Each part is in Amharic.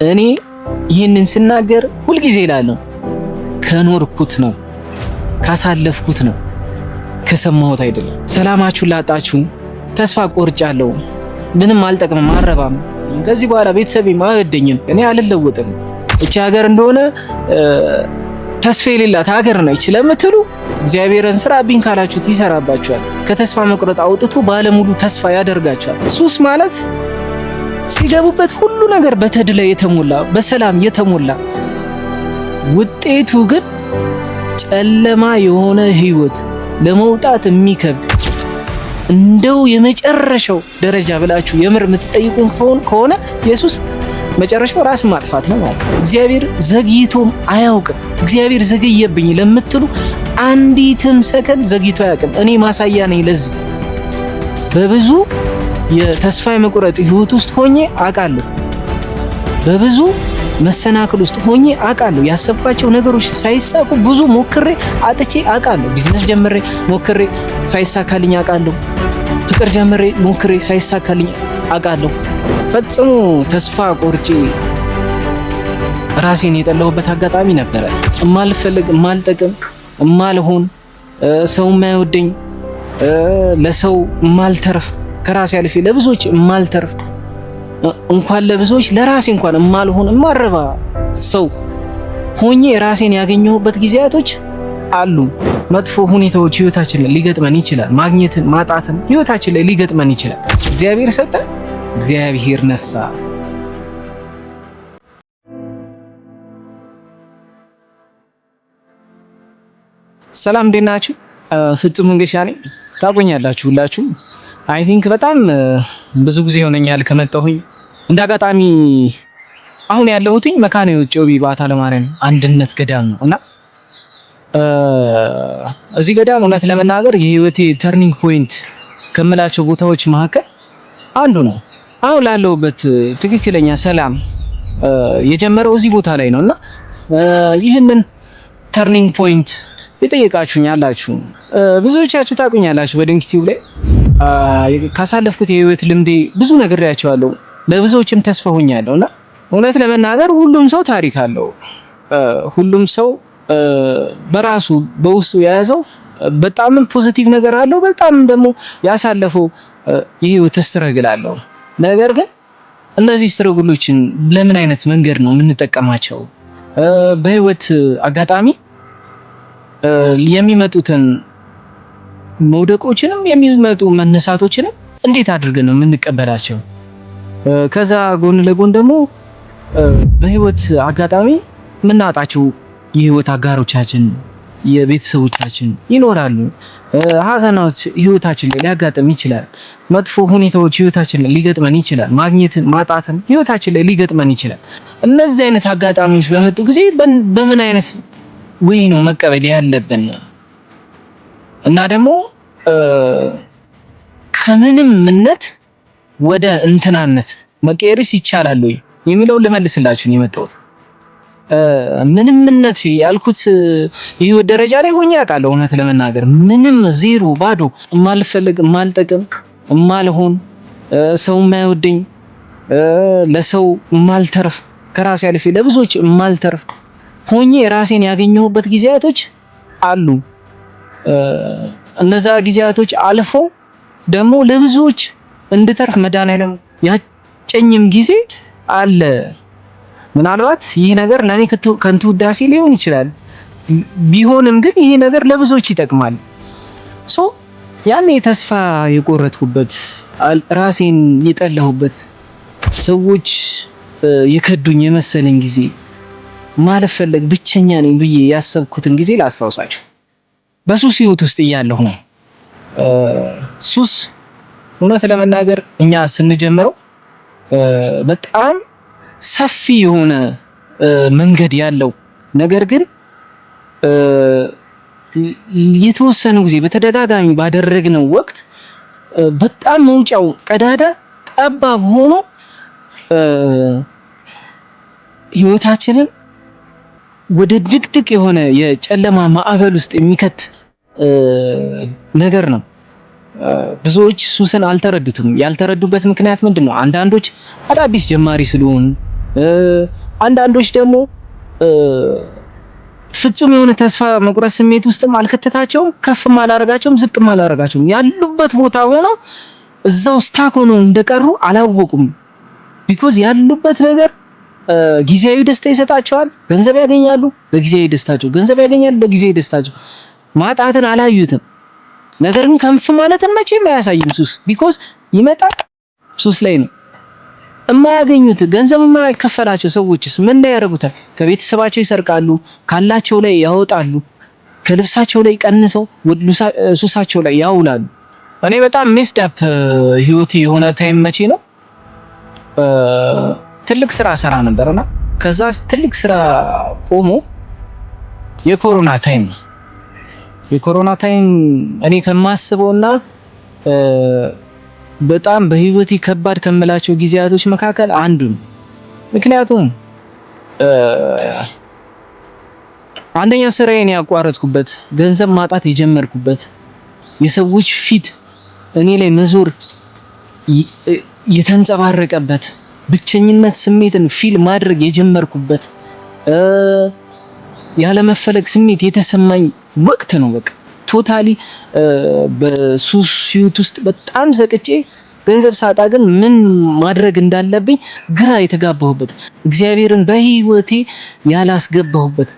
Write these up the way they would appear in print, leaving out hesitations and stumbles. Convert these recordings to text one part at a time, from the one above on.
እኔ ይህንን ስናገር ሁልጊዜ እላለሁ ከኖርኩት ነው፣ ካሳለፍኩት ነው፣ ከሰማሁት አይደለም። ሰላማችሁን ላጣችሁ ተስፋ ቆርጫለሁ። ምንም አልጠቅምም፣ አረባም። ከዚህ በኋላ ቤተሰቤም አይወደኝም፣ እኔ አልለወጥም። እቺ ሀገር እንደሆነ ተስፋ የሌላት ሀገር ነች ለምትሉ እግዚአብሔርን ስራብኝ ካላችሁት ይሰራባችኋል። ከተስፋ መቁረጥ አውጥቶ ባለሙሉ ተስፋ ያደርጋችኋል። ሱስ ማለት ሲገቡበት ሁሉ ነገር በተድላ የተሞላ በሰላም የተሞላ ውጤቱ ግን ጨለማ የሆነ ህይወት ለመውጣት የሚከብድ እንደው የመጨረሻው ደረጃ ብላችሁ የምር የምትጠይቁን ከሆነ ኢየሱስ መጨረሻው ራስ ማጥፋት ነው ማለት ነው። እግዚአብሔር ዘግይቶም አያውቅም። እግዚአብሔር ዘገየብኝ ለምትሉ አንዲትም ሰከንድ ዘግይቶ አያውቅም። እኔ ማሳያ ነኝ ለዚህ። በብዙ የተስፋ መቁረጥ ህይወት ውስጥ ሆኜ አውቃለሁ። በብዙ መሰናክል ውስጥ ሆኜ አውቃለሁ። ያሰብኳቸው ነገሮች ሳይሳኩ ብዙ ሞክሬ አጥቼ አውቃለሁ። ቢዝነስ ጀምሬ ሞክሬ ሳይሳካልኝ አውቃለሁ። ፍቅር ጀምሬ ሞክሬ ሳይሳካልኝ አውቃለሁ። ፈጽሞ ተስፋ ቆርጬ ራሴን የጠላሁበት አጋጣሚ ነበረ። እማልፈልግ፣ እማልጠቅም፣ እማልሆን፣ ሰው የማይወደኝ፣ ለሰው እማልተርፍ፣ ከራሴ አልፌ ለብዙዎች እማልተርፍ፣ እንኳን ለብዙዎች ለራሴ እንኳን እማልሆን እማረባ ሰው ሆኜ ራሴን ያገኘሁበት ጊዜያቶች አሉ። መጥፎ ሁኔታዎች ህይወታችን ላይ ሊገጥመን ይችላል። ማግኘትን ማጣትን ህይወታችን ላይ ሊገጥመን ይችላል። እግዚአብሔር ሰጠ፣ እግዚአብሔር ነሳ። ሰላም እንዴት ናችሁ? ፍጹም መንገሻ ነኝ። ታቆኛላችሁ ሁላችሁ። አይ ቲንክ በጣም ብዙ ጊዜ ሆነኛል ከመጣሁኝ። እንዳጋጣሚ አሁን ያለሁትኝ መካነ ሕይወት ጮቢ ባታ ለማርያም አንድነት ገዳም ነው እና እዚህ ገዳም እውነት ለመናገር የህይወቴ ተርኒንግ ፖይንት ከምላቸው ቦታዎች መካከል አንዱ ነው። አሁን ላለሁበት ትክክለኛ ሰላም የጀመረው እዚህ ቦታ ላይ ነውና ይህንን ተርኒንግ ፖይንት የጠየቃችሁኝ አላችሁ። ብዙዎቻችሁ ታቁኛላችሁ። በድንክቲው ላይ ካሳለፍኩት የህይወት ልምዴ ብዙ ነግሬያችኋለሁ። ለብዙዎችም ተስፋ ሆኛለሁና እውነት ለመናገር ሁሉም ሰው ታሪክ አለው። ሁሉም ሰው በራሱ በውስጡ የያዘው በጣም ፖዚቲቭ ነገር አለው። በጣም ደግሞ ያሳለፈው የህይወት ስትረግል አለው። ነገር ግን እነዚህ ስትረግሎችን ለምን አይነት መንገድ ነው የምንጠቀማቸው? በህይወት አጋጣሚ የሚመጡትን መውደቆችንም የሚመጡ መነሳቶችንም እንዴት አድርገን ነው የምንቀበላቸው? ከዛ ጎን ለጎን ደግሞ በህይወት አጋጣሚ የምናጣቸው የህይወት አጋሮቻችን የቤተሰቦቻችን ይኖራሉ። ሀዘናት ህይወታችን ላይ ሊያጋጥም ይችላል። መጥፎ ሁኔታዎች ህይወታችን ላይ ሊገጥመን ይችላል። ማግኘትን ማጣትን ህይወታችን ላይ ሊገጥመን ይችላል። እነዚህ አይነት አጋጣሚዎች በመጡ ጊዜ በምን አይነት ወይ ነው መቀበል ያለብን? እና ደግሞ ከምንም ምነት ወደ እንትናነት መቀየርስ ይቻላል ወይ የሚለውን ልመልስላችሁ ነው የመጣሁት። ምንምነት ያልኩት የህይወት ደረጃ ላይ ሆኜ አውቃለሁ። እውነት ለመናገር ምንም ዜሮ ባዶ፣ የማልፈልግ፣ የማልጠቅም፣ የማልሆን፣ ሰው የማይወደኝ፣ ለሰው የማልተርፍ፣ ከራሴ አልፌ ለብዙዎች የማልተርፍ ሆኜ ራሴን ያገኘሁበት ጊዜያቶች አሉ። እነዛ ጊዜያቶች አልፎ ደግሞ ለብዙዎች እንድተርፍ መድኃኒዓለም ያጨኝም ጊዜ አለ። ምናልባት ይህ ነገር ለኔ ከንቱ ውዳሴ ሊሆን ይችላል። ቢሆንም ግን ይህ ነገር ለብዙዎች ይጠቅማል። ያኔ ተስፋ የቆረጥኩበት፣ ራሴን የጠላሁበት፣ ሰዎች የከዱኝ የመሰለኝ ጊዜ፣ ማለፈለግ ብቸኛ ነኝ ብዬ ያሰብኩትን ጊዜ ላስታውሳችሁ። በሱስ ህይወት ውስጥ እያለሁ ነው። ሱስ እውነት ለመናገር እኛ ስንጀምረው በጣም ሰፊ የሆነ መንገድ ያለው ነገር ግን የተወሰነ ጊዜ በተደጋጋሚ ባደረግነው ወቅት በጣም መውጫው ቀዳዳ ጠባብ ሆኖ ህይወታችንን ወደ ድቅድቅ የሆነ የጨለማ ማዕበል ውስጥ የሚከት ነገር ነው። ብዙዎች ሱስን አልተረዱትም። ያልተረዱበት ምክንያት ምንድነው? አንዳንዶች አዳዲስ ጀማሪ ስለሆኑ አንዳንዶች ደግሞ ፍጹም የሆነ ተስፋ መቁረጥ ስሜት ውስጥም አልከተታቸውም፣ ከፍም አላረጋቸውም፣ ዝቅም አላረጋቸውም። ያሉበት ቦታ ሆነው እዛው ስታክ ሆነው እንደቀሩ አላወቁም። ቢኮዝ ያሉበት ነገር ጊዜያዊ ደስታ ይሰጣቸዋል። ገንዘብ ያገኛሉ በጊዜያዊ ደስታቸው፣ ገንዘብ ያገኛሉ በጊዜያዊ ደስታቸው። ማጣትን አላዩትም። ነገር ግን ከፍ ማለትን መቼም አያሳይም ሱስ። ቢኮዝ ይመጣል ሱስ ላይ ነው። የማያገኙት ገንዘብ የማይከፈላቸው ሰዎችስ ምን ላይ ያደርጉታል? ከቤተሰባቸው ይሰርቃሉ፣ ካላቸው ላይ ያወጣሉ፣ ከልብሳቸው ላይ ቀንሰው ሱሳቸው ላይ ያውላሉ። እኔ በጣም ሚስድ አፕ ህይወቴ የሆነ ታይም መቼ ነው ትልቅ ስራ ሰራ ነበርና ከዛ ትልቅ ስራ ቆሞ የኮሮና ታይም ነው። የኮሮና ታይም እኔ ከማስበውና በጣም በህይወቴ ከባድ ከምላቸው ጊዜያቶች መካከል አንዱ ነው። ምክንያቱም አንደኛ ስራዬን ያቋረጥኩበት፣ ገንዘብ ማጣት የጀመርኩበት፣ የሰዎች ፊት እኔ ላይ መዞር የተንጸባረቀበት፣ ብቸኝነት ስሜትን ፊል ማድረግ የጀመርኩበት፣ ያለመፈለግ ስሜት የተሰማኝ ወቅት ነው። በቃ ቶታሊ በሱስ ህይወት ውስጥ በጣም ዘቅጬ ገንዘብ ሳጣ ግን ምን ማድረግ እንዳለብኝ ግራ የተጋባሁበት፣ እግዚአብሔርን በህይወቴ ያላስገባሁበት፣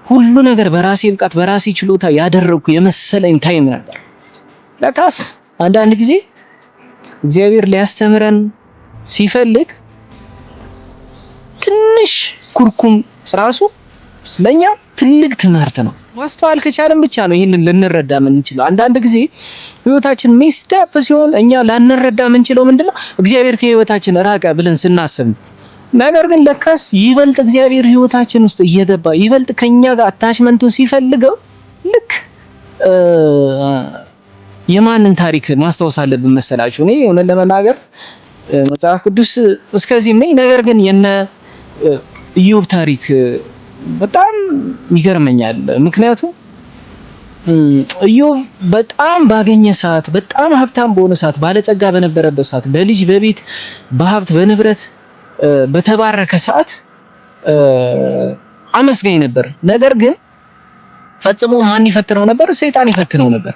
ሁሉ ነገር በራሴ ብቃት በራሴ ችሎታ ያደረኩ የመሰለኝ ታይም ነበር። ለካስ አንዳንድ ጊዜ እግዚአብሔር ሊያስተምረን ሲፈልግ ትንሽ ኩርኩም ራሱ ለኛ ትልቅ ትምህርት ነው። ማስተዋል ከቻለን ብቻ ነው ይህንን ልንረዳ የምንችለው። አንዳንድ ጊዜ ህይወታችን ሚስዳፕ ሲሆን እኛ ላንረዳ የምንችለው ምንድነው? እግዚአብሔር ከህይወታችን ራቀ ብለን ስናስብ። ነገር ግን ለካስ ይበልጥ እግዚአብሔር ህይወታችን ውስጥ እየገባ ይበልጥ ከኛ ጋር አታችመንቱን ሲፈልገው ልክ የማንን ታሪክ ማስታወስ አለብን መሰላችሁ? እኔ እውነት ለመናገር መጽሐፍ ቅዱስ እስከዚህም ነኝ። ነገር ግን የነ ኢዮብ ታሪክ በጣም ይገርመኛል። ምክንያቱም ኢዮብ በጣም ባገኘ ሰዓት፣ በጣም ሀብታም በሆነ ሰዓት፣ ባለጸጋ በነበረበት ሰዓት፣ በልጅ በቤት በሀብት በንብረት በተባረከ ሰዓት አመስጋኝ ነበር። ነገር ግን ፈጽሞ ማን ይፈትነው ነበር? ሰይጣን ይፈትነው ነበር።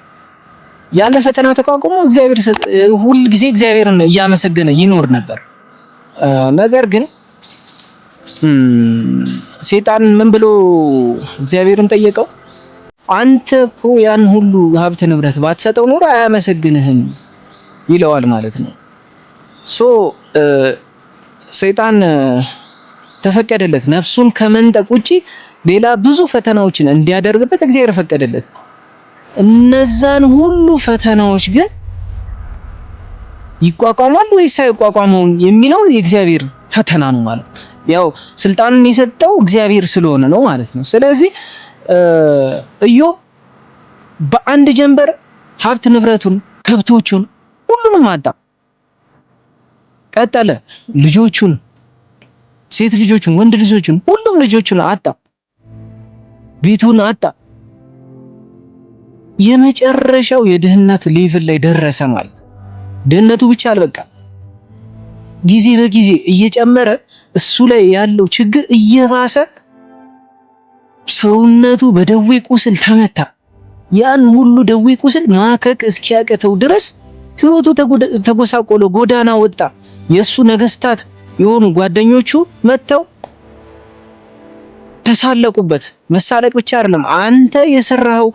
ያለ ፈተና ተቋቁሞ እግዚአብሔር ሁሉ ጊዜ እግዚአብሔርን እያመሰገነ ይኖር ነበር። ነገር ግን ሰይጣን ምን ብሎ እግዚአብሔርን ጠየቀው? አንተ እኮ ያን ሁሉ ሀብት ንብረት ባትሰጠው ኖሮ አያመሰግንህም ይለዋል ማለት ነው። ሰይጣን ተፈቀደለት ነፍሱን ከመንጠቅ ውጪ ሌላ ብዙ ፈተናዎችን እንዲያደርግበት እግዚአብሔር ፈቀደለት። እነዛን ሁሉ ፈተናዎች ግን ይቋቋማል ወይስ አይቋቋመውም የሚለው የእግዚአብሔር ፈተና ነው ማለት ነው። ያው ስልጣንን የሰጠው እግዚአብሔር ስለሆነ ነው ማለት ነው። ስለዚህ ኢዮብ በአንድ ጀንበር ሀብት ንብረቱን፣ ከብቶቹን ሁሉንም አጣ። ቀጠለ ልጆቹን፣ ሴት ልጆቹን፣ ወንድ ልጆቹን፣ ሁሉም ልጆቹን አጣ። ቤቱን አጣ። የመጨረሻው የድህነት ሌቭል ላይ ደረሰ ማለት ነው። ድህነቱ ብቻ አልበቃ፣ ጊዜ በጊዜ እየጨመረ እሱ ላይ ያለው ችግር እየባሰ ሰውነቱ በደዌ ቁስል ተመታ። ያን ሁሉ ደዌ ቁስል ማከክ እስኪያቀተው ድረስ ህይወቱ ተጎሳቆለ፣ ጎዳና ወጣ። የሱ ነገስታት የሆኑ ጓደኞቹ መተው ተሳለቁበት። መሳለቅ ብቻ አይደለም፣ አንተ የሰራው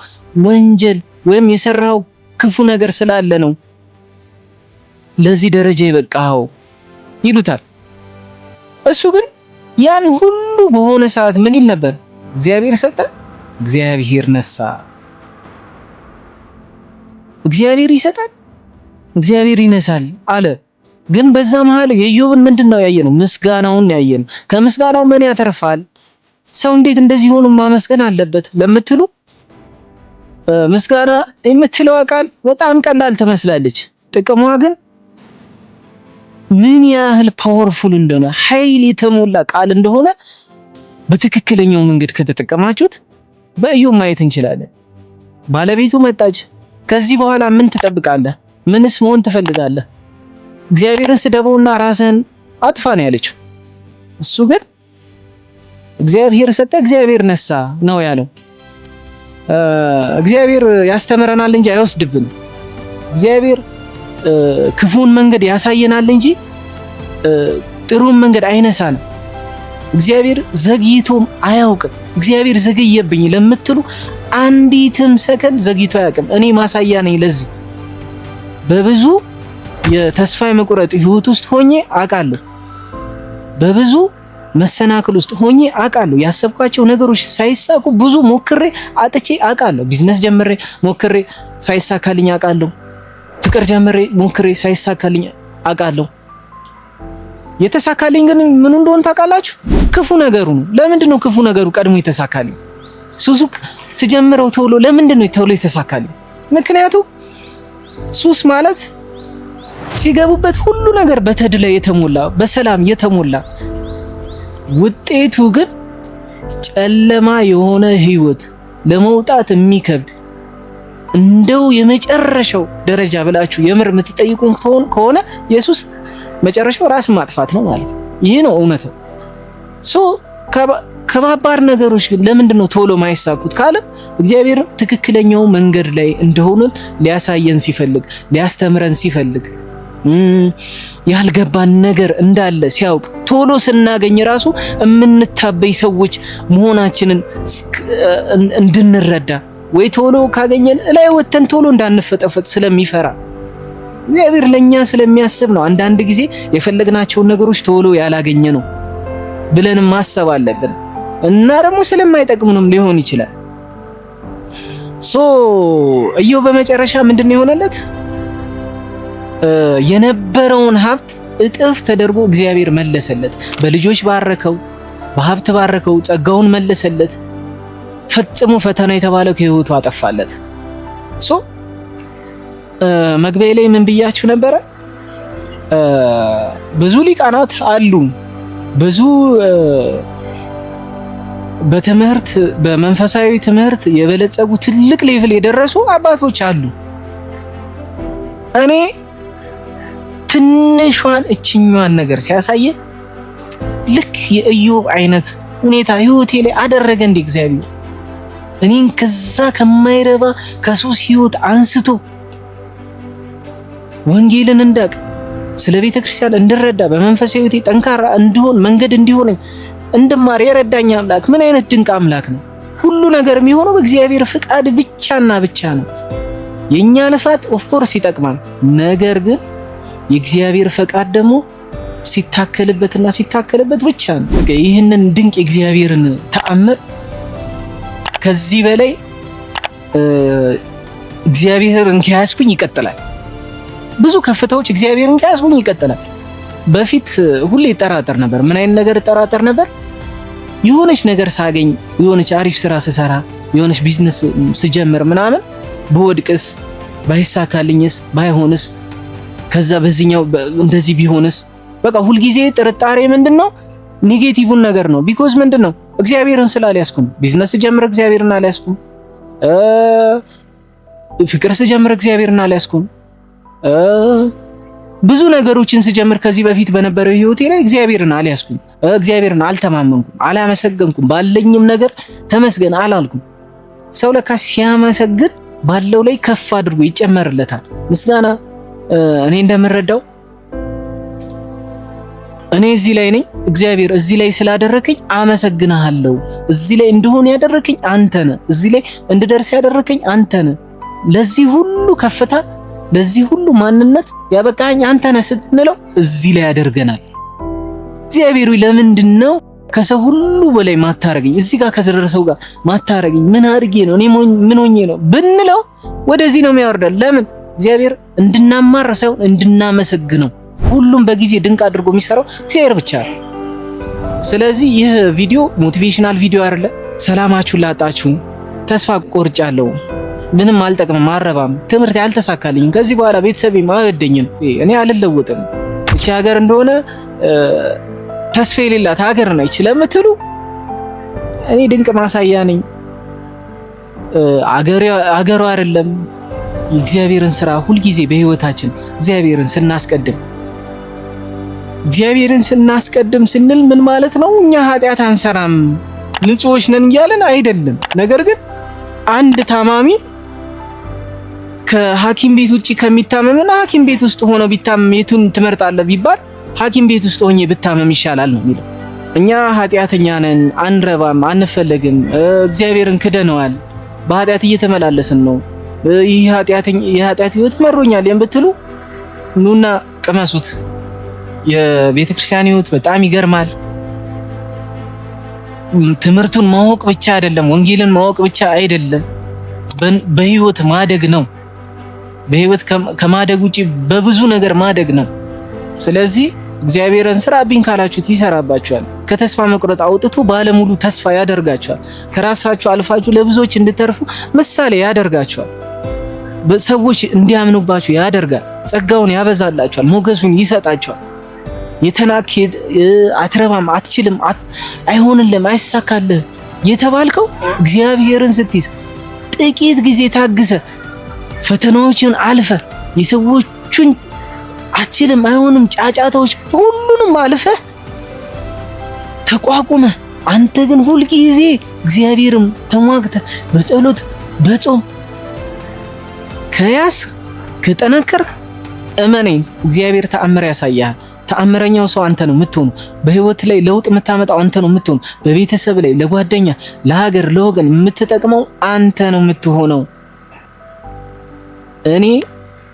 ወንጀል ወይም የሰራው ክፉ ነገር ስላለ ነው ለዚህ ደረጃ የበቃው ይሉታል። እሱ ግን ያን ሁሉ በሆነ ሰዓት ምን ይል ነበር? እግዚአብሔር ሰጠ፣ እግዚአብሔር ነሳ። እግዚአብሔር ይሰጣል፣ እግዚአብሔር ይነሳል አለ። ግን በዛ መሃል የኢዮብን ምንድነው ያየነው? ምስጋናውን ያየነው። ከምስጋናው ምን ያተርፋል? ሰው እንዴት እንደዚህ ሆኖ ማመስገን አለበት ለምትሉ ምስጋና የምትለው ቃል በጣም ቀላል ትመስላለች። ጥቅሟ ግን ምን ያህል ፓወርፉል እንደሆነ ኃይል የተሞላ ቃል እንደሆነ በትክክለኛው መንገድ ከተጠቀማችሁት በኢዮብ ማየት እንችላለን። ባለቤቱ መጣች። ከዚህ በኋላ ምን ትጠብቃለህ? ምንስ መሆን ትፈልጋለህ? እግዚአብሔርን ስደበውና ራስህን አጥፋ ነው ያለችው። እሱ ግን እግዚአብሔር ሰጠ እግዚአብሔር ነሳ ነው ያለው። እግዚአብሔር ያስተምረናል እንጂ አይወስድብንም። እግዚአብሔር ክፉን መንገድ ያሳየናል እንጂ ጥሩን መንገድ አይነሳንም። እግዚአብሔር ዘግይቶም አያውቅም። እግዚአብሔር ዘግየብኝ ለምትሉ አንዲትም ሰከንድ ዘግይቶ አያውቅም። እኔ ማሳያ ነኝ ለዚህ። በብዙ የተስፋ መቁረጥ ህይወት ውስጥ ሆኜ አውቃለሁ። በብዙ መሰናክል ውስጥ ሆኜ አውቃለሁ። ያሰብኳቸው ነገሮች ሳይሳኩ ብዙ ሞክሬ አጥቼ አውቃለሁ። ቢዝነስ ጀምሬ ሞክሬ ሳይሳካልኝ አውቃለሁ። ፍቅር ጀምሬ ሞክሬ ሳይሳካልኝ አውቃለሁ። የተሳካልኝ ግን ምን እንደሆነ ታውቃላችሁ? ክፉ ነገሩ ነው። ለምንድን ነው ክፉ ነገሩ ቀድሞ የተሳካልኝ? ሱስ ስጀምረው ቶሎ ለምንድን ነው ቶሎ የተሳካልኝ? ምክንያቱም ሱስ ማለት ሲገቡበት ሁሉ ነገር በተድላ የተሞላ በሰላም የተሞላ ውጤቱ ግን ጨለማ የሆነ ህይወት ለመውጣት የሚከብድ እንደው የመጨረሻው ደረጃ ብላችሁ የምር የምትጠይቁኝ ከሆነ ኢየሱስ መጨረሻው ራስ ማጥፋት ነው ማለት ነው። ይሄ ነው እውነታው። ከባባድ ነገሮች ግን ለምንድን ነው ቶሎ ማይሳኩት ካለ እግዚአብሔር ትክክለኛው መንገድ ላይ እንደሆነን ሊያሳየን ሲፈልግ ሊያስተምረን ሲፈልግ ያልገባን ነገር እንዳለ ሲያውቅ ቶሎ ስናገኝ ራሱ የምንታበይ ሰዎች መሆናችንን እንድንረዳ ወይ ቶሎ ካገኘን ላይ ወተን ቶሎ እንዳንፈጠፈጥ ስለሚፈራ እግዚአብሔር ለኛ ስለሚያስብ ነው። አንዳንድ ጊዜ የፈለግናቸውን ነገሮች ቶሎ ያላገኘ ነው ብለን ማሰብ አለብን እና ደግሞ ስለማይጠቅሙንም ሊሆን ይችላል። ኢዮብ በመጨረሻ ምንድነው የሆነለት? የነበረውን ሀብት እጥፍ ተደርጎ እግዚአብሔር መለሰለት። በልጆች ባረከው፣ በሀብት ባረከው፣ ጸጋውን መለሰለት። ፈጽሞ ፈተና የተባለው ከህይወቱ አጠፋለት። መግቢያ ላይ ምን ብያችሁ ነበረ? ብዙ ሊቃናት አሉ፣ ብዙ በትምህርት በመንፈሳዊ ትምህርት የበለጸጉ ትልቅ ሌቭል የደረሱ አባቶች አሉ። እኔ ትንሿን እችኛዋን ነገር ሲያሳየ ልክ የኢዮብ አይነት ሁኔታ ህይወቴ ላይ አደረገ እንደ እግዚአብሔር እኔን ከዛ ከማይረባ ከሱስ ህይወት አንስቶ ወንጌልን እንዳቅ ስለ ቤተ ክርስቲያን እንድረዳ በመንፈሳዊ ህይወቴ ጠንካራ እንድሆን መንገድ እንዲሆነኝ እንድማር የረዳኝ አምላክ ምን አይነት ድንቅ አምላክ ነው! ሁሉ ነገር የሚሆነው በእግዚአብሔር ፍቃድ ብቻና ብቻ ነው። የኛ ልፋት ኦፍ ኮርስ ይጠቅማል። ነገር ግን የእግዚአብሔር ፈቃድ ደግሞ ሲታከልበትና ሲታከልበት ብቻ ነው። ይህንን ድንቅ የእግዚአብሔርን ተአምር ከዚህ በላይ እግዚአብሔርን ከያዝኩኝ ይቀጥላል። ብዙ ከፍታዎች እግዚአብሔርን ከያዝኩኝ ይቀጥላል። በፊት ሁሌ እጠራጠር ነበር። ምን አይነት ነገር እጠራጠር ነበር? የሆነች ነገር ሳገኝ፣ የሆነች አሪፍ ስራ ስሰራ፣ የሆነች ቢዝነስ ስጀምር ምናምን በወድቅስ፣ ባይሳካልኝስ፣ ባይሆንስ፣ ከዛ በዚህኛው እንደዚህ ቢሆንስ፣ በቃ ሁልጊዜ ጥርጣሬ ምንድነው? ኔጌቲቭን ነገር ነው። ቢኮዝ ምንድነው? እግዚአብሔርን ስላልያዝኩም። ቢዝነስ ስጀምር እግዚአብሔርን አልያዝኩም። ፍቅር ስጀምር እግዚአብሔርን አልያዝኩም። ብዙ ነገሮችን ስጀምር ከዚህ በፊት በነበረው ህይወቴ ላይ እግዚአብሔርን አልያዝኩም። እግዚአብሔርን አልተማመንኩም፣ አላመሰገንኩም። ባለኝም ነገር ተመስገን አላልኩም። ሰው ለካ ሲያመሰግን ባለው ላይ ከፍ አድርጎ ይጨመርለታል ምስጋና። እኔ እንደምረዳው እኔ እዚህ ላይ ነኝ፣ እግዚአብሔር እዚህ ላይ ስላደረከኝ አመሰግናለሁ። እዚህ ላይ እንደሆነ ያደረከኝ አንተ ነህ። እዚህ ላይ እንድደርስ ያደረከኝ አንተ ነህ። ለዚህ ሁሉ ከፍታ ለዚህ ሁሉ ማንነት ያበቃኝ አንተ ነህ ስትንለው እዚህ ላይ ያደርገናል። እግዚአብሔር ለምንድን ነው ከሰው ሁሉ በላይ ማታረገኝ? እዚህ ጋር ከደረሰው ጋር ማታረገኝ? ምን አድርጌ ነው? እኔ ምን ሆኜ ነው ብንለው ወደዚህ ነው የሚያወርደን። ለምን? እግዚአብሔር እንድናማር ሳይሆን እንድናመሰግነው። ሁሉም በጊዜ ድንቅ አድርጎ የሚሰራው እግዚአብሔር ብቻ ነው። ስለዚህ ይህ ቪዲዮ ሞቲቬሽናል ቪዲዮ አይደለ። ሰላማችሁን ላጣችሁ፣ ተስፋ ቆርጫለሁ፣ ምንም አልጠቅምም፣ አረባም፣ ትምህርት ያልተሳካልኝም፣ ከዚህ በኋላ ቤተሰቤም አይወደኝም፣ እኔ አልለወጥም፣ እቺ ሀገር እንደሆነ ተስፋ የሌላት ሀገር ነች ለምትሉ እኔ ድንቅ ማሳያ ነኝ። አገሩ አይደለም የእግዚአብሔርን ስራ ሁልጊዜ በህይወታችን እግዚአብሔርን ስናስቀድም እግዚአብሔርን ስናስቀድም ስንል ምን ማለት ነው? እኛ ኃጢአት አንሰራም ንጹዎች ነን እያለን አይደለም። ነገር ግን አንድ ታማሚ ከሐኪም ቤት ውጪ ከሚታመምና ሐኪም ቤት ውስጥ ሆኖ ቢታመም የቱን ትመርጣለህ ቢባል ሐኪም ቤት ውስጥ ሆኜ ብታመም ይሻላል ነው የሚለው። እኛ ኃጢአተኛ ነን፣ አንረባም፣ አንፈለግም፣ እግዚአብሔርን ክደነዋል፣ በኃጢአት እየተመላለስን ነው፣ ይህ የኃጢአት ህይወት መሮኛል የምትሉ ኑና ቅመሱት። የቤተክርስቲያን ህይወት በጣም ይገርማል። ትምህርቱን ማወቅ ብቻ አይደለም፣ ወንጌልን ማወቅ ብቻ አይደለም፣ በህይወት ማደግ ነው። በህይወት ከማደግ ውጪ በብዙ ነገር ማደግ ነው። ስለዚህ እግዚአብሔርን ስራብኝ ካላችሁት ይሰራባችኋል። ከተስፋ መቁረጥ አውጥቶ ባለሙሉ ተስፋ ያደርጋችኋል። ከራሳችሁ አልፋችሁ ለብዙዎች እንድተርፉ ምሳሌ ያደርጋችኋል። ሰዎች እንዲያምኑባችሁ ያደርጋል። ጸጋውን ያበዛላችኋል፣ ሞገሱን ይሰጣችኋል። የተናክ አትረባም፣ አትችልም፣ አይሆንልም፣ አይሳካልህ የተባልከው እግዚአብሔርን ስትይዝ ጥቂት ጊዜ ታግሰ ፈተናዎችን አልፈ የሰዎቹን አትችልም፣ አይሆንም ጫጫታዎች ሁሉንም አልፈ ተቋቁመ አንተ ግን ሁል ጊዜ እግዚአብሔርም ተሟግተ በጸሎት በጾም ከያስ ከጠነከርክ እመነኝ እግዚአብሔር ተአምር ያሳያል። ተአምረኛው ሰው አንተ ነው የምትሆኑ። በህይወት ላይ ለውጥ የምታመጣው አንተ ነው የምትሆኑ። በቤተሰብ ላይ፣ ለጓደኛ፣ ለሀገር፣ ለወገን የምትጠቅመው አንተ ነው የምትሆነው። እኔ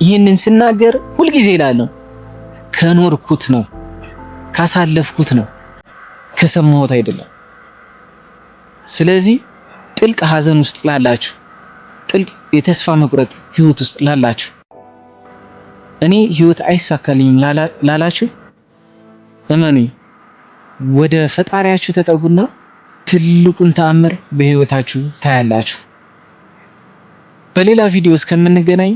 ይህንን ስናገር ሁልጊዜ እላለሁ ከኖርኩት ነው፣ ካሳለፍኩት ነው፣ ከሰማሁት አይደለም። ስለዚህ ጥልቅ ሐዘን ውስጥ ላላችሁ፣ ጥልቅ የተስፋ መቁረጥ ህይወት ውስጥ ላላችሁ፣ እኔ ህይወት አይሳካልኝም ላላችሁ እመኑኝ፣ ወደ ፈጣሪያችሁ ተጠጉና ትልቁን ተአምር በህይወታችሁ ታያላችሁ። በሌላ ቪዲዮ እስከምንገናኝ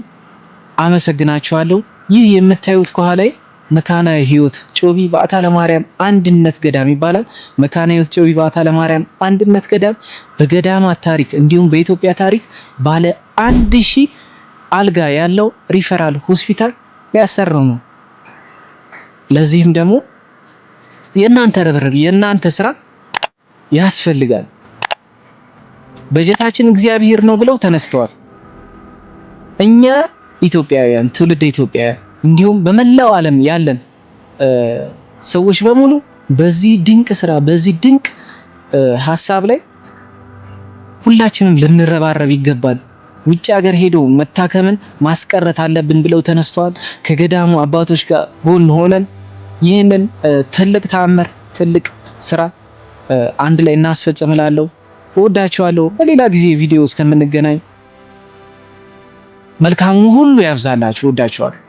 አመሰግናችኋለሁ። ይህ የምታዩት ከኋላዬ መካነ ሕይወት ጮቢ በዓታ ለማርያም አንድነት ገዳም ይባላል። መካነ ሕይወት ጮቢ በዓታ ለማርያም አንድነት ገዳም በገዳማት ታሪክ እንዲሁም በኢትዮጵያ ታሪክ ባለ 1000 አልጋ ያለው ሪፈራል ሆስፒታል ያሰራው ነው። ለዚህም ደግሞ የእናንተ ርብርብ የእናንተ ስራ ያስፈልጋል። በጀታችን እግዚአብሔር ነው ብለው ተነስተዋል። እኛ ኢትዮጵያውያን ትውልደ ኢትዮጵያውያን እንዲሁም በመላው ዓለም ያለን ሰዎች በሙሉ በዚህ ድንቅ ስራ በዚህ ድንቅ ሐሳብ ላይ ሁላችንም ልንረባረብ ይገባል። ውጭ ሀገር ሄዶ መታከምን ማስቀረት አለብን ብለው ተነስተዋል። ከገዳሙ አባቶች ጋር ጎን ሆነን ይህንን ትልቅ ተአምር ትልቅ ስራ አንድ ላይ እናስፈጽምላለሁ። እወዳችኋለሁ። በሌላ ጊዜ ቪዲዮ እስከምንገናኝ መልካሙ ሁሉ ያብዛላችሁ። እወዳችኋለሁ።